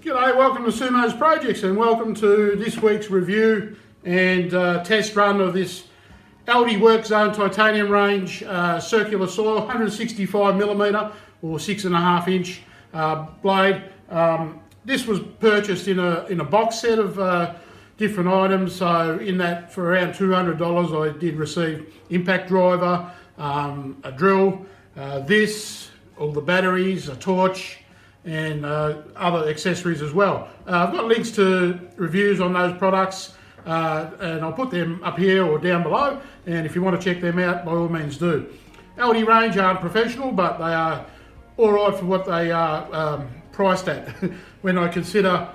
G'day, welcome to Sumo's Projects and welcome to this week's review and test run of this Aldi Workzone titanium range circular saw, 165mm or 6.5 inch blade. This was purchased in a box set of different items, so in that for around $200 I did receive impact driver, a drill, this, all the batteries, a torch, and other accessories as well. I've got links to reviews on those products and I'll put them up here or down below, and if you want to check them out, by all means do. Aldi range aren't professional, but they are alright for what they are priced at. When I consider,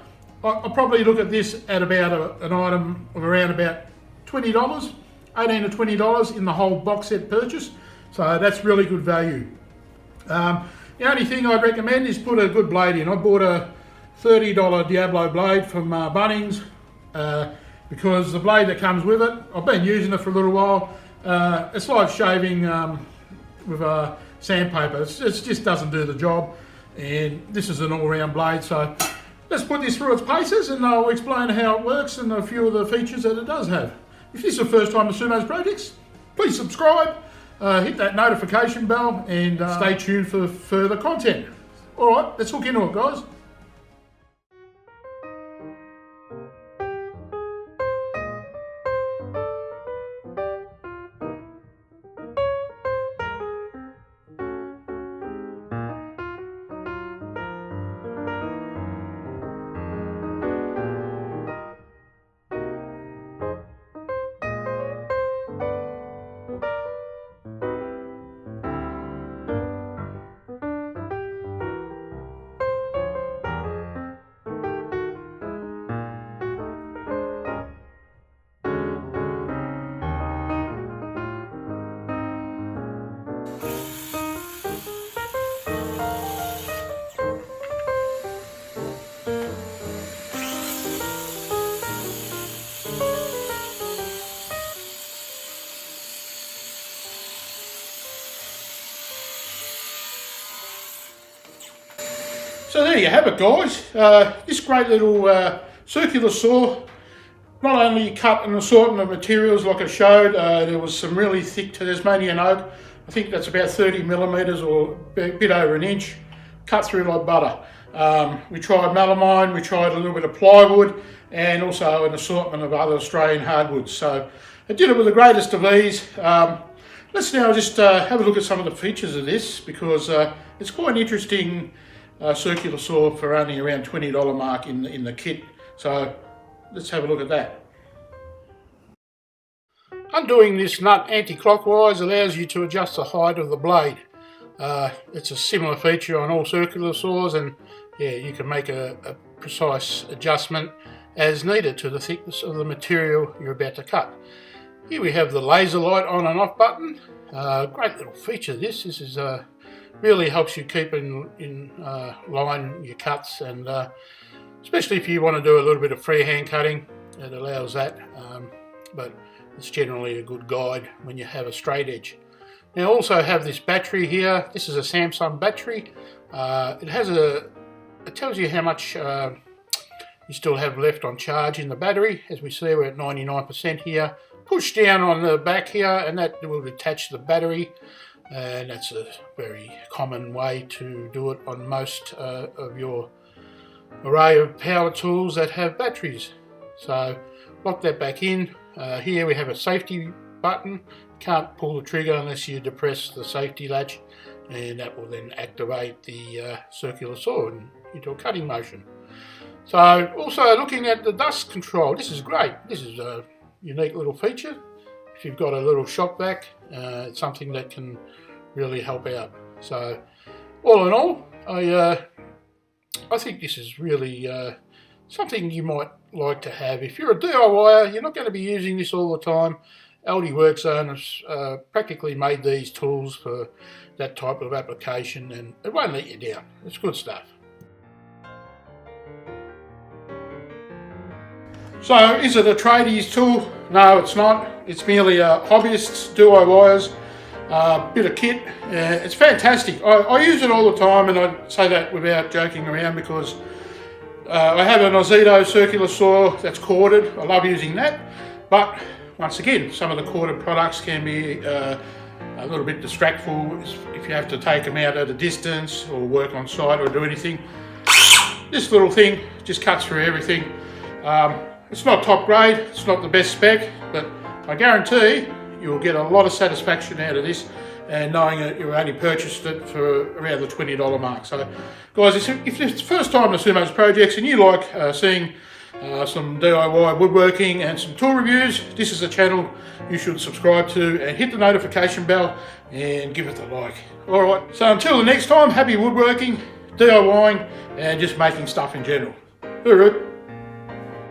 I'll probably look at this at about an item of around about $20, $18 to $20 in the whole box set purchase, so that's really good value. The only thing I'd recommend is put a good blade in. I bought a $30 Diablo blade from Bunnings because the blade that comes with it, I've been using it for a little while. It's like shaving with sandpaper. It just doesn't do the job, and this is an all-round blade, so let's put this through its paces and I'll explain how it works and a few of the features that it does have. If this is the first time to Sumo's Projects, please subscribe. Hit that notification bell and stay tuned for further content. Alright, let's hook into it, guys. So there you have it, guys. This great little circular saw not only cut an assortment of materials like I showed, there was some really thick Tasmanian oak. I think that's about 30mm or a bit over an inch, cut through like butter. We tried melamine, we tried a little bit of plywood, and also an assortment of other Australian hardwoods. So I did it with the greatest of ease. Let's now just have a look at some of the features of this, because it's quite an interesting circular saw for only around $20 mark in the kit. So let's have a look at that. Undoing this nut anti-clockwise allows you to adjust the height of the blade. It's a similar feature on all circular saws, and yeah, you can make a precise adjustment as needed to the thickness of the material you're about to cut. Here we have the laser light on and off button. Great little feature this. This is really helps you keep in line your cuts, and especially if you want to do a little bit of freehand cutting, it allows that, but it's generally a good guide when you have a straight edge. Now, also have this battery here. This is a Samsung battery. It tells you how much you still have left on charge in the battery. As we see, we're at 99% here. Push down on the back here and that will detach the battery. And that's a very common way to do it on most of your array of power tools that have batteries. So lock that back in. Here we have a safety button. Can't pull the trigger unless you depress the safety latch, and that will then activate the circular saw into a cutting motion. So also looking at the dust control, this is great. This is a unique little feature. If you've got a little shop vac, it's something that can really help out. So all in all, I think this is really something you might like to have. If you're a DIYer, you're not going to be using this all the time. Aldi Workzone has practically made these tools for that type of application, and it won't let you down. It's good stuff. So, is it a tradies tool? No, it's not. It's merely a hobbyist's DIYers bit of kit. It's fantastic. I use it all the time, and I say that without joking around, because I have an Aldi circular saw that's corded. I love using that, but once again, some of the corded products can be a little bit distractful if you have to take them out at a distance or work on site or do anything. This little thing just cuts through everything. It's not top grade, it's not the best spec, but I guarantee you'll get a lot of satisfaction out of this, and knowing that you only purchased it for around the $20 mark. So guys, if it's the first time to Sumo's projects and you like seeing some DIY woodworking and some tool reviews, this is a channel you should subscribe to and hit the notification bell and give it a like. Alright, so until the next time, happy woodworking, DIYing and just making stuff in general. Hooroo.